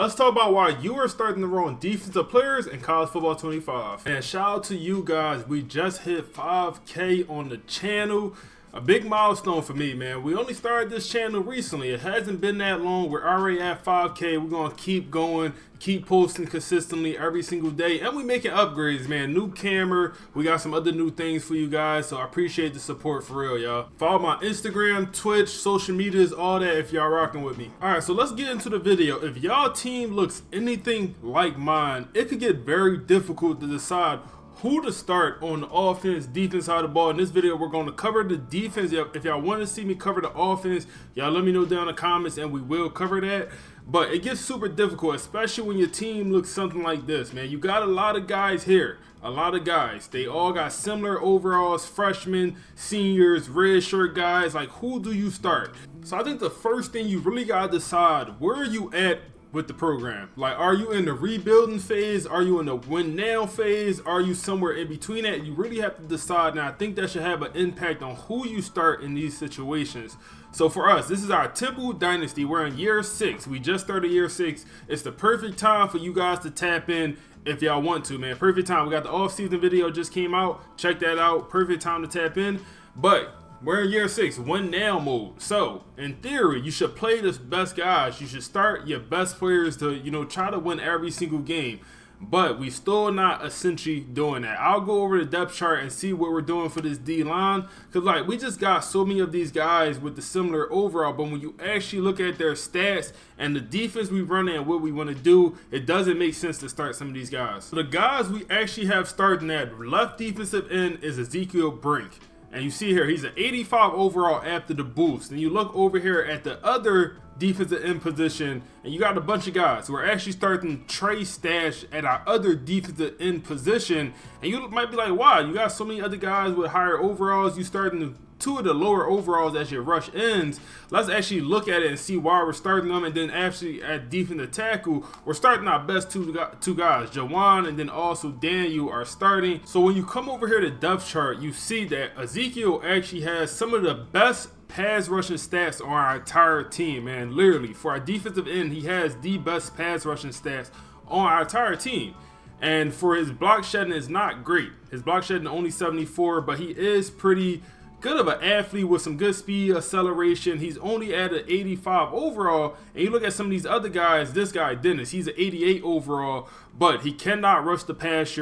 Let's talk about why you are starting the wrong defensive players in college football 25. And shout out to you guys. We just hit 5K on the channel. A big milestone for me, man. We only started this channel recently. It hasn't been that long. We're already at 5K. We're going to keep going, keep posting consistently every single day. And we making upgrades, man. New camera. We got some other new things for you guys. So I appreciate the support for real, y'all. Follow my Instagram, Twitch, social medias, all that if y'all rocking with me. All right, so let's get into the video. If y'all team looks anything like mine, it could get very difficult to decide who to start on the offense, defense side of the ball. In this video, we're going to cover the defense. If y'all want to see me cover the offense, y'all let me know down in the comments and we will cover that. But it gets super difficult, especially when your team looks something like this, man. You got a lot of guys here, a lot of guys. They all got similar overalls, freshmen, seniors, red shirt guys. Like, who do you start? So I think the first thing you really got to decide, where are you at with the program? Like, are you in the rebuilding phase? Are you in the win now phase? Are you somewhere in between that? You really have to decide. Now, I think that should have an impact on who you start in these situations. So for us, this is our Temple Dynasty. We're in year 6. We just started year 6. It's the perfect time for you guys to tap in if y'all want to, man. Perfect time. We got the off-season video just came out. Check that out. Perfect time to tap in. But we're in year 6, win now mode. So in theory, you should play the best guys. You should start your best players to, try to win every single game. But we still not essentially doing that. I'll go over the depth chart and see what we're doing for this D line. Cause like we just got so many of these guys with the similar overall. But when you actually look at their stats and the defense we run and what we want to do, it doesn't make sense to start some of these guys. So the guys we actually have starting at left defensive end is Ezekiel Brink. And you see here, he's an 85 overall after the boost. And you look over here at the other defensive end position, and you got a bunch of guys who are actually starting Trey Stash at our other defensive end position. And you might be like, wow, you got so many other guys with higher overalls. You starting 2 of the lower overalls as your rush ends. Let's actually look at it and see why we're starting them. And then actually at defensive tackle, we're starting our best two guys. Jawan and then also Daniel are starting. So when you come over here to depth chart, you see that Ezekiel actually has some of the best pass rushing stats on our entire team, man. Literally, for our defensive end, he has the best pass rushing stats on our entire team. And for his block shedding, is not great. His block shedding only 74, but he is pretty good of an athlete with some good speed, acceleration. He's only at an 85 overall. And you look at some of these other guys, this guy, Dennis, he's an 88 overall, but he cannot rush the pass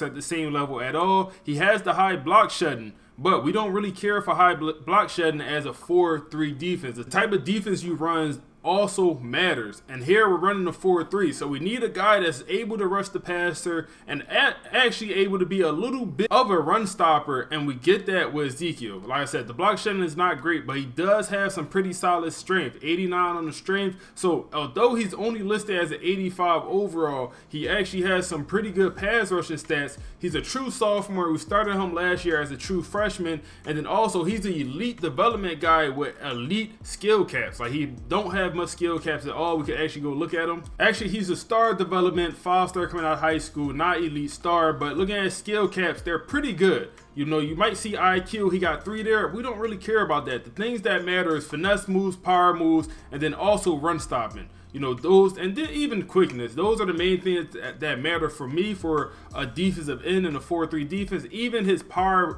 at the same level at all. He has the high block shedding, but we don't really care for high block shedding as a 4-3 defense. The type of defense you run also matters, and here we're running a 4-3, so we need a guy that's able to rush the passer and actually able to be a little bit of a run stopper, and we get that with Ezekiel. Like I said, the block shedding is not great, but he does have some pretty solid strength, 89 on the strength. So although he's only listed as an 85 overall, he actually has some pretty good pass rushing stats. He's a true sophomore. We started him last year as a true freshman, and then also he's an elite development guy with elite skill caps. Like, he don't have much skill caps at all. We could actually go look at him. Actually, he's a star development, 5-star coming out of high school, not elite star, but looking at his skill caps, they're pretty good. You might see IQ, he got 3 there. We don't really care about that. The things that matter is finesse moves, power moves, and then also run stopping. Those, and then even quickness. Those are the main things that matter for me for a defensive end in a 4-3 defense. Even his power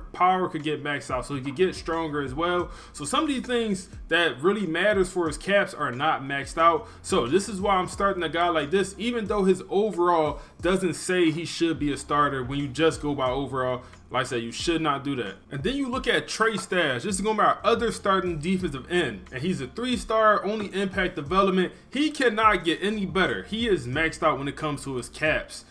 could get maxed out, so he could get stronger as well. So some of these things that really matters for his caps are not maxed out. So this is why I'm starting a guy like this, even though his overall doesn't say he should be a starter. When you just go by overall, like I said, you should not do that. And then you look at Trey Stash. This is going to be our other starting defensive end. And he's a 3-star, only impact development. He cannot get any better. He is maxed out when it comes to his caps.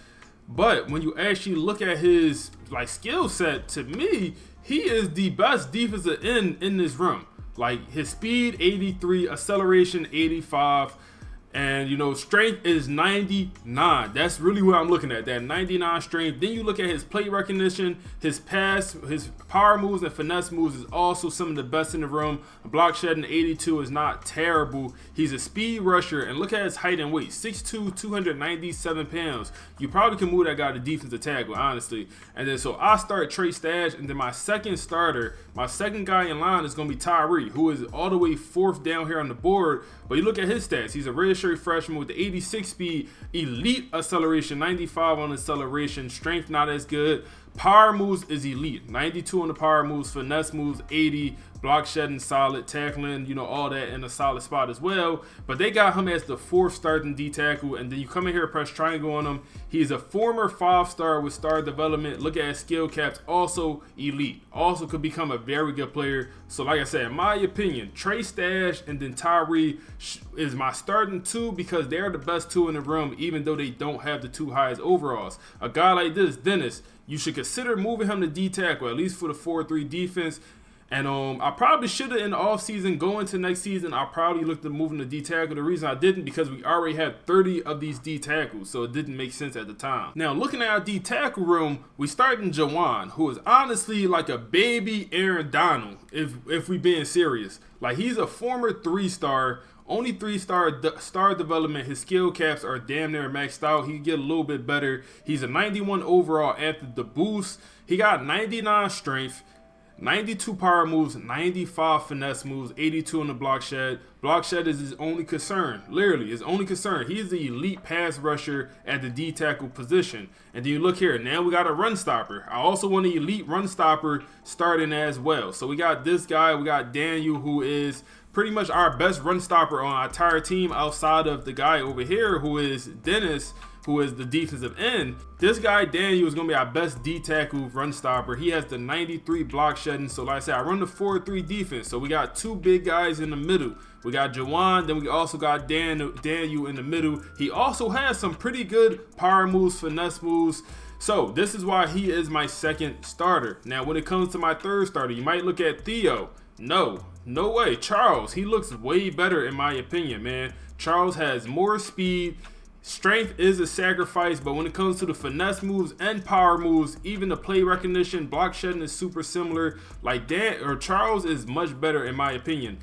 But when you actually look at his skill set, to me, he is the best defensive end in this room. Like, his speed, 83, acceleration, 85. And strength is 99. That's really what I'm looking at, that 99 strength. Then you look at his play recognition, his pass, his power moves and finesse moves is also some of the best in the room. Block shedding 82 is not terrible. He's a speed rusher, and look at his height and weight, 6'2", 297 pounds. You probably can move that guy to defensive tackle, honestly. And then so I start Trey Stash, and then my second starter, my second guy in line is going to be Tyree, who is all the way 4th down here on the board. But you look at his stats, he's a red redshirt freshman with the 86 speed, elite acceleration, 95 on acceleration, strength not as good. Power moves is elite, 92 on the power moves, finesse moves 80, block shedding solid, tackling, you know, all that in a solid spot as well. But they got him as the 4th starting D tackle, and then you come in here, press triangle on him. He's a former 5-star with star development. Look at his skill caps, also elite, also could become a very good player. So like I said, in my opinion, Trey Stash and then Tyree is my starting 2 because they're the best 2 in the room, even though they don't have the 2 highest overalls. A guy like this, Dennis, you should consider moving him to D tackle, at least for the 4-3 defense. And I probably should have in the offseason, going to next season, I probably looked at moving to D tackle. The reason I didn't, because we already had 30 of these D tackles, so it didn't make sense at the time. Now, looking at our D tackle room, we start in Jawan, who is honestly like a baby Aaron Donald, if we being serious. Like, he's a former 3-star, only 3-star development. His skill caps are damn near maxed out. He can get a little bit better. He's a 91 overall after the boost. He got 99 strength, 92 power moves, 95 finesse moves, 82 on the block shed. Block shed is his only concern, literally his only concern. He's the elite pass rusher at the D tackle position. And then you look here, now we got a run stopper. I also want an elite run stopper starting as well. So we got this guy, we got Daniel, who is pretty much our best run stopper on our entire team outside of the guy over here who is Dennis, who is the defensive end. This guy, Daniel, is going to be our best D tackle run stopper. He has the 93 block shedding. So like I said, I run the 4-3 defense. So we got 2 big guys in the middle. We got Jawan, then we also got Daniel in the middle. He also has some pretty good power moves, finesse moves. So this is why he is my 2nd starter. Now, when it comes to my 3rd starter, you might look at Theo. No way. Charles, he looks way better in my opinion, man. Charles has more speed. Strength is a sacrifice, but when it comes to the finesse moves and power moves, even the play recognition, block shedding is super similar. Like Charles is much better in my opinion.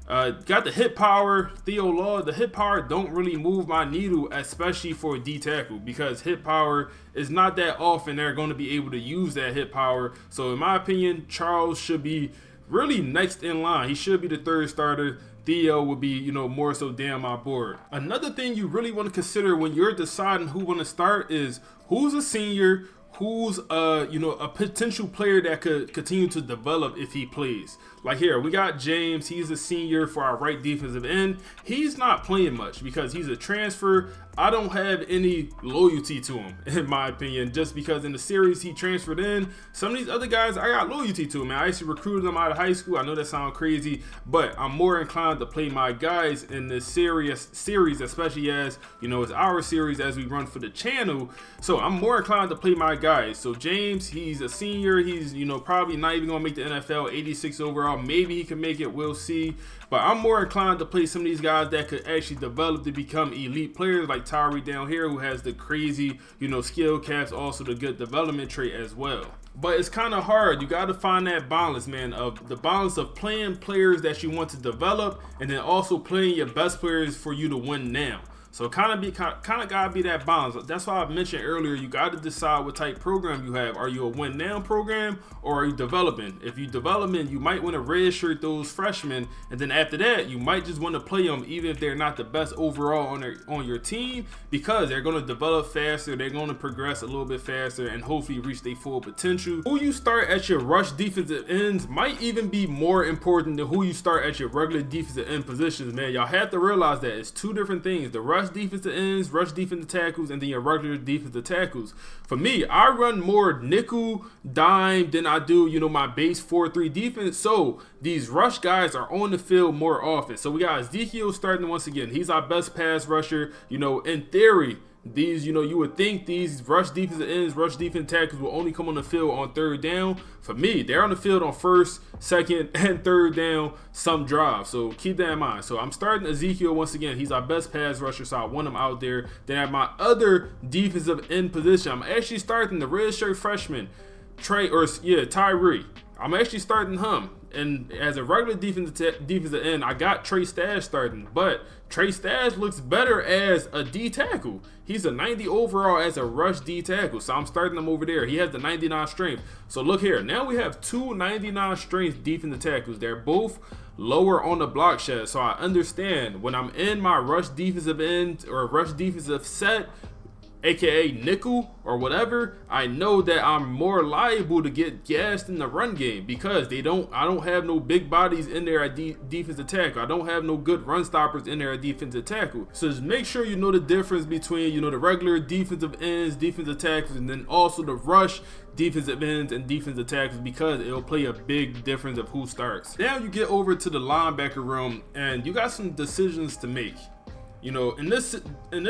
Got the hit power, Theo Law. The hit power don't really move my needle, especially for a D tackle, because hit power is not that often they're going to be able to use that hit power. So in my opinion, Charles should be really next in line. He should be the 3rd starter. Theo would be, you know, more so down my board. Another thing you really want to consider when you're deciding who want to start is who's a senior, who's a potential player that could continue to develop if he plays. Like here, we got James. He's a senior for our right defensive end. He's not playing much because he's a transfer. I don't have any loyalty to him, in my opinion, just because in the series he transferred in. Some of these other guys, I got loyalty to, man. I used to recruit them out of high school. I know that sounds crazy, but I'm more inclined to play my guys in this series, especially as, you know, it's our series as we run for the channel. So I'm more inclined to play my guys. So James, he's a senior. He's, you know, probably not even going to make the NFL, 86 overall. Maybe he can make it. We'll see. But I'm more inclined to play some of these guys that could actually develop to become elite players, like Tyree down here, who has the crazy, you know, skill caps, also the good development trait as well. But it's kind of hard. You got to find that balance, man, of the balance of playing players that you want to develop and then also playing your best players for you to win now. So kind of gotta be that balance. That's why I mentioned earlier, you got to decide what type program you have. Are you a win now program or are you developing? If you developing, you might want to redshirt those freshmen, and then after that, you might just want to play them even if they're not the best overall on your team, because they're going to develop faster, they're going to progress a little bit faster, and hopefully reach their full potential. Who you start at your rush defensive ends might even be more important than who you start at your regular defensive end positions, man. Y'all have to realize that it's 2 different things. The rush defensive ends, rush defensive tackles, and then your regular defensive tackles. For me, I run more nickel, dime than I do, you know, my base 4-3 defense. So these rush guys are on the field more often. So we got Ezekiel starting once again. He's our best pass rusher. You know, in theory, these, you know, you would think these rush defensive ends, rush defensive tackles will only come on the field on 3rd down. For me, they're on the field on 1st, 2nd, and 3rd down some drive. So keep that in mind. So I'm starting Ezekiel once again. He's our best pass rusher, so I want him out there. Then at my other defensive end position, I'm actually starting the redshirt freshman, Tyree. I'm actually starting him. And as a regular defensive end, I got Trey Stash starting, but Trey Stash looks better as a D tackle. He's a 90 overall as a rush D tackle, so I'm starting him over there. He has the 99 strength. So look here, now we have two 99 strength defensive tackles. They're both lower on the block shed, so I understand when I'm in my rush defensive end or rush defensive set, aka nickel or whatever, I know that I'm more liable to get gassed in the run game because I don't have no big bodies in there at defensive tackle. I don't have no good run stoppers in there at defensive tackle. So just make sure you know the difference between, you know, the regular defensive ends, defensive tackles, and then also the rush defensive ends and defensive tackles, because it'll play a big difference of who starts. Now you get over to the linebacker room and you got some decisions to make. You know, in this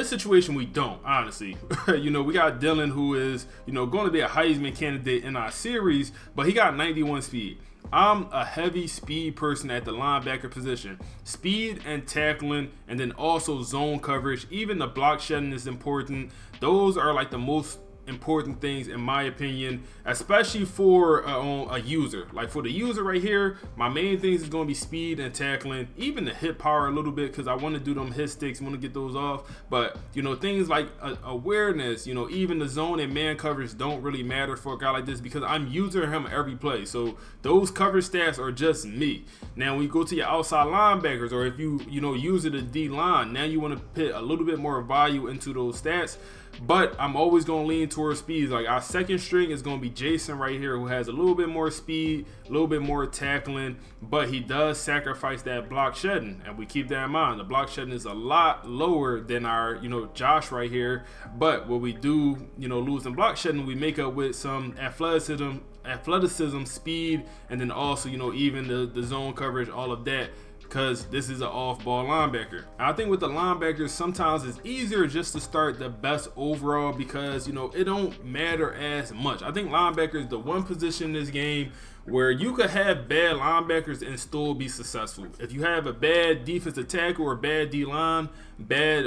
situation, we don't, honestly. You know, we got Dylan, who is, you know, going to be a Heisman candidate in our series, but he got 91 speed. I'm a heavy speed person at the linebacker position. Speed and tackling, and then also zone coverage. Even the block shedding is important. Those are like the most important things in my opinion, especially for a user. Like for the user right here, my main things is going to be speed and tackling, even the hit power a little bit, because I want to do them hit sticks, want to get those off. But you know, things like awareness, you know, even the zone and man coverage don't really matter for a guy like this because I'm using him every play. So those coverage stats are just me. Now when you go to your outside linebackers, or if you know using the D line, now you want to put a little bit more value into those stats. But I'm always going to lean towards speed. Like our second string is going to be Jason right here, who has a little bit more speed, a little bit more tackling, but he does sacrifice that block shedding. And we keep that in mind. The block shedding is a lot lower than our, you know, Josh right here. But what we do, you know, lose in block shedding, we make up with some athleticism, speed, and then also, you know, even the zone coverage, all of that, because this is an off-ball linebacker. I think with the linebackers, sometimes it's easier just to start the best overall because, you know, it don't matter as much. I think linebacker is the one position in this game where you could have bad linebackers and still be successful. If you have a bad defensive tackle or bad D-line, bad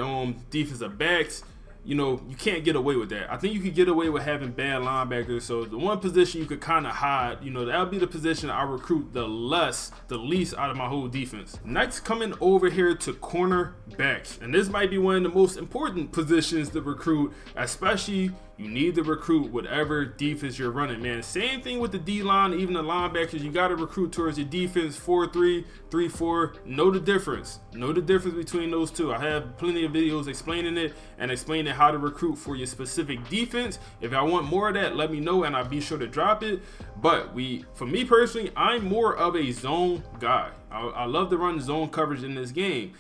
defensive backs, you know, you can't get away with that. I think you could get away with having bad linebackers. So the one position you could kind of hide, you know, that'll be the position I recruit the least out of my whole defense. Next, coming over here to cornerbacks. And this might be one of the most important positions to recruit, especially you need to recruit whatever defense you're running, man. Same thing with the D-line, even the linebackers. You got to recruit towards your defense 4-3, 3-4. Know the difference. Know the difference between those two. I have plenty of videos explaining it and explaining how to recruit for your specific defense. If I want more of that, let me know and I'll be sure to drop it. But for me personally, I'm more of a zone guy. I love to run zone coverage in this game.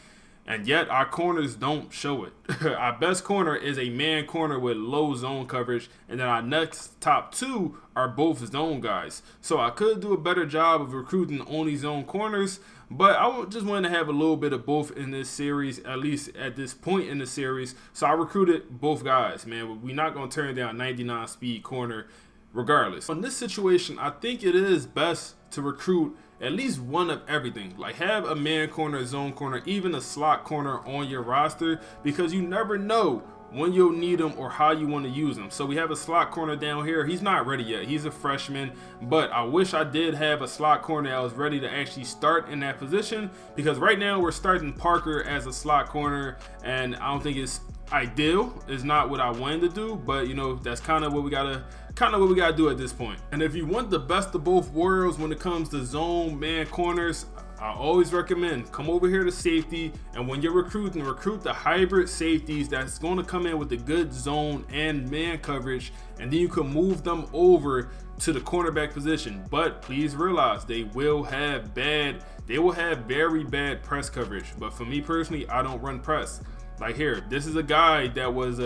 And yet our corners don't show it. Our best corner is a man corner with low zone coverage, and then our next top two are both zone guys. So I could do a better job of recruiting only zone corners, but I just wanted to have a little bit of both in this series, at least at this point in the series. So I recruited both guys, man. We're not going to turn down 99 speed corner regardless. In this situation, I think it is best to recruit at least one of everything. Like have a man corner, a zone corner, even a slot corner on your roster, because you never know when you'll need them or how you want to use them. So we have a slot corner down here. He's not ready yet. He's a freshman, but I wish I did have a slot corner that was ready to actually start in that position, because right now we're starting Parker as a slot corner, and I don't think it's ideal. It's not what I wanted to do, but you know, that's kind of what we gotta do at this point. And if you want the best of both worlds when it comes to zone man corners, I always recommend come over here to safety, and when you're recruiting, recruit the hybrid safeties that's going to come in with the good zone and man coverage, and then you can move them over to the cornerback position. But please realize they will have very bad press coverage. But for me personally, I don't run press. Like here, this is a guy that was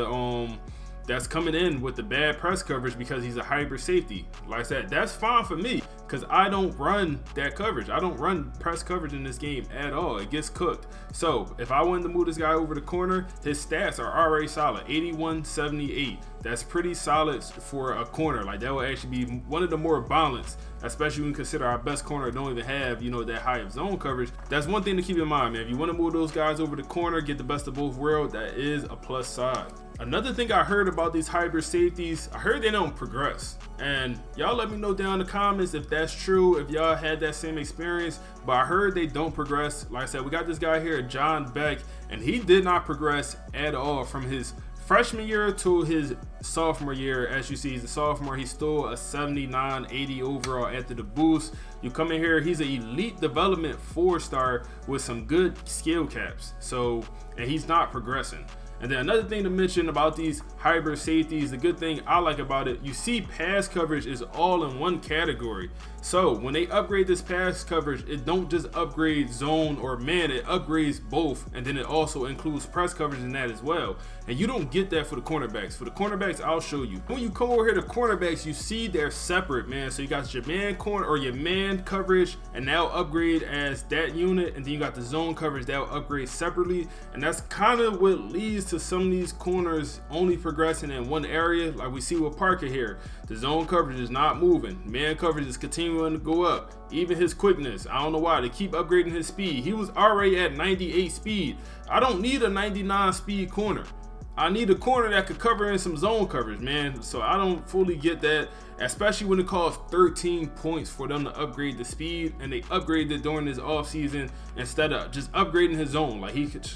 that's coming in with the bad press coverage because he's a hybrid safety. Like I said, that's fine for me because I don't run that coverage. I don't run press coverage in this game at all. It gets cooked. So if I wanted to move this guy over the corner, his stats are already solid, 81-78. That's pretty solid for a corner. Like that will actually be one of the more balanced, especially when you consider our best corner don't even have, you know, that high of zone coverage. That's one thing to keep in mind, man. If you want to move those guys over the corner, get the best of both worlds, that is a plus side. Another thing I heard about these hybrid safeties, I heard they don't progress. And y'all let me know down in the comments if that's true, if y'all had that same experience. But I heard they don't progress. Like I said, we got this guy here, John Beck, and he did not progress at all from his freshman year to his sophomore year. As you see, he's a sophomore. He's still a 79, 80 overall after the boost. You come in here, he's an elite development 4-star with some good skill caps. So, and he's not progressing. And then another thing to mention about these hybrid safeties, the good thing I like about it, you see pass coverage is all in one category. So when they upgrade this pass coverage, it don't just upgrade zone or man, it upgrades both, and then it also includes press coverage in that as well. And you don't get that for the cornerbacks. For the cornerbacks, I'll show you. When you come over here to cornerbacks, you see they're separate, man. So you got your man corner or your man coverage, and now upgrade as that unit, and then you got the zone coverage that'll upgrade separately. And that's kind of what leads to some of these corners only progressing in one area, like we see with Parker here. The zone coverage is not moving, man coverage is continuing to go up, even his quickness. I don't know why they keep upgrading his speed. He was already at 98 speed. I don't need a 99 speed corner. I need a corner that could cover in some zone coverage, man. So I don't fully get that, especially when it costs 13 points for them to upgrade the speed, and they upgraded it during this offseason instead of just upgrading his zone. Like, he could.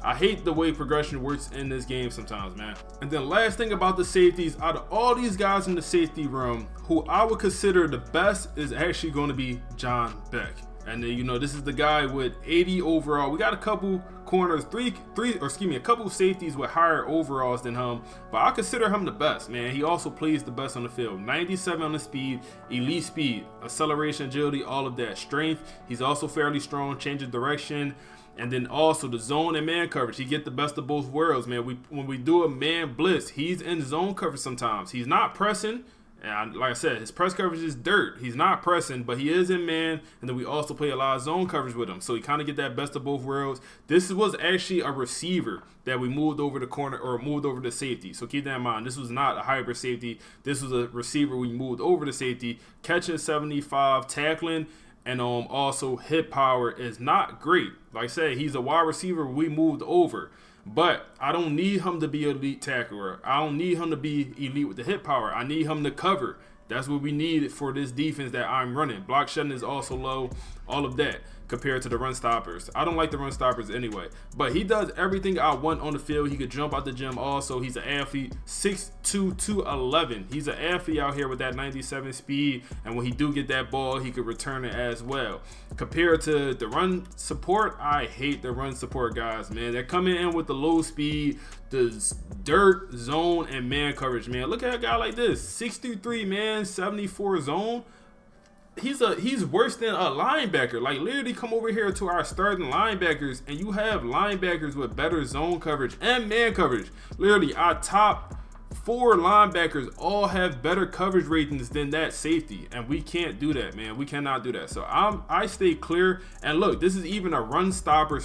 I hate the way progression works in this game sometimes, man. And then last thing about the safeties, out of all these guys in the safety room, who I would consider the best is actually going to be John Beck. And then, you know, this is the guy with 80 overall. We got a couple corners, a couple safeties with higher overalls than him, but I consider him the best, man. He also plays the best on the field. 97 on the speed, elite speed, acceleration, agility, all of that. Strength, he's also fairly strong, change of direction. And then also the zone and man coverage. He get the best of both worlds, man. When we do a man blitz, he's in zone coverage sometimes. He's not pressing. And like I said, his press coverage is dirt. He's not pressing, but he is in man. And then we also play a lot of zone coverage with him. So he kind of get that best of both worlds. This was actually a receiver that we moved over the corner or moved over to safety. So keep that in mind. This was not a hybrid safety. This was a receiver we moved over to safety. Catching 75, tackling, and also hit power is not great. Like I said, he's a wide receiver we moved over. But I don't need him to be an elite tackler. I don't need him to be elite with the hit power. I need him to cover. That's what we need for this defense that I'm running. Block shedding is also low. All of that compared to the run stoppers. I don't like the run stoppers anyway. But he does everything I want on the field. He could jump out the gym also. He's an athlete. 6'2", 211. He's an athlete out here with that 97 speed. And when he do get that ball, he could return it as well. Compared to the run support, I hate the run support guys, man. They're coming in with the low speed, the dirt, zone, and man coverage, man. Look at a guy like this. 6'3", man, 74 zone. He's worse than a linebacker. Like, literally come over here to our starting linebackers, and you have linebackers with better zone coverage and man coverage. Literally, our top 4 linebackers all have better coverage ratings than that safety, and we can't do that, man. We cannot do that. So I stay clear. And look, this is even a run stopper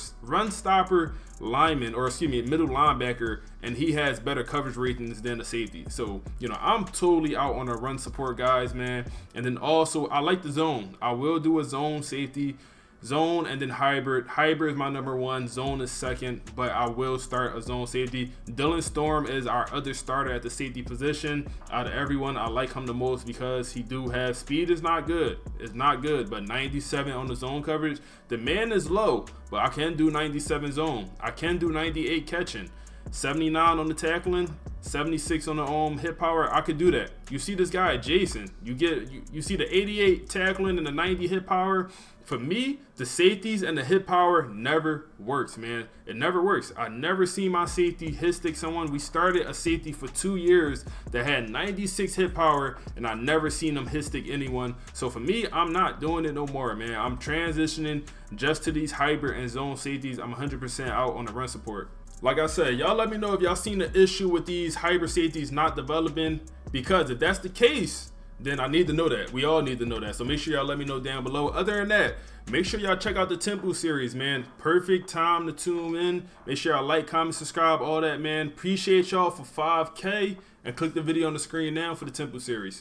lineman, or excuse me, middle linebacker, and he has better coverage ratings than the safety. So, you know, I'm totally out on the run support guys, man. And then also, I like the zone. I will do a zone safety, zone, and then hybrid. Hybrid is my number 1, zone is second, but I will start a zone safety. Dylan Storm is our other starter at the safety position. Out of everyone, I like him the most because he do have speed. Is not good. It's not good, but 97 on the zone coverage. The man is low, but I can do 97 zone. I can do 98 catching. 79 on the tackling, 76 on the hit power. I could do that. You see this guy Jason, you see the 88 tackling and the 90 hit power. For me, the safeties and the hit power never works, man. It never works. I never see my safety hit stick someone. We started a safety for 2 years that had 96 hit power, and I never seen them hit stick anyone. So for me, I'm not doing it no more, man. I'm transitioning just to these hybrid and zone safeties. I'm 100% out on the run support. Like I said, y'all let me know if y'all seen the issue with these hybrid safeties not developing, because if that's the case, then I need to know that. We all need to know that. So make sure y'all let me know down below. Other than that, make sure y'all check out the Temple series, man. Perfect time to tune in. Make sure y'all like, comment, subscribe, all that, man. Appreciate y'all for 5K, and click the video on the screen now for the Temple series.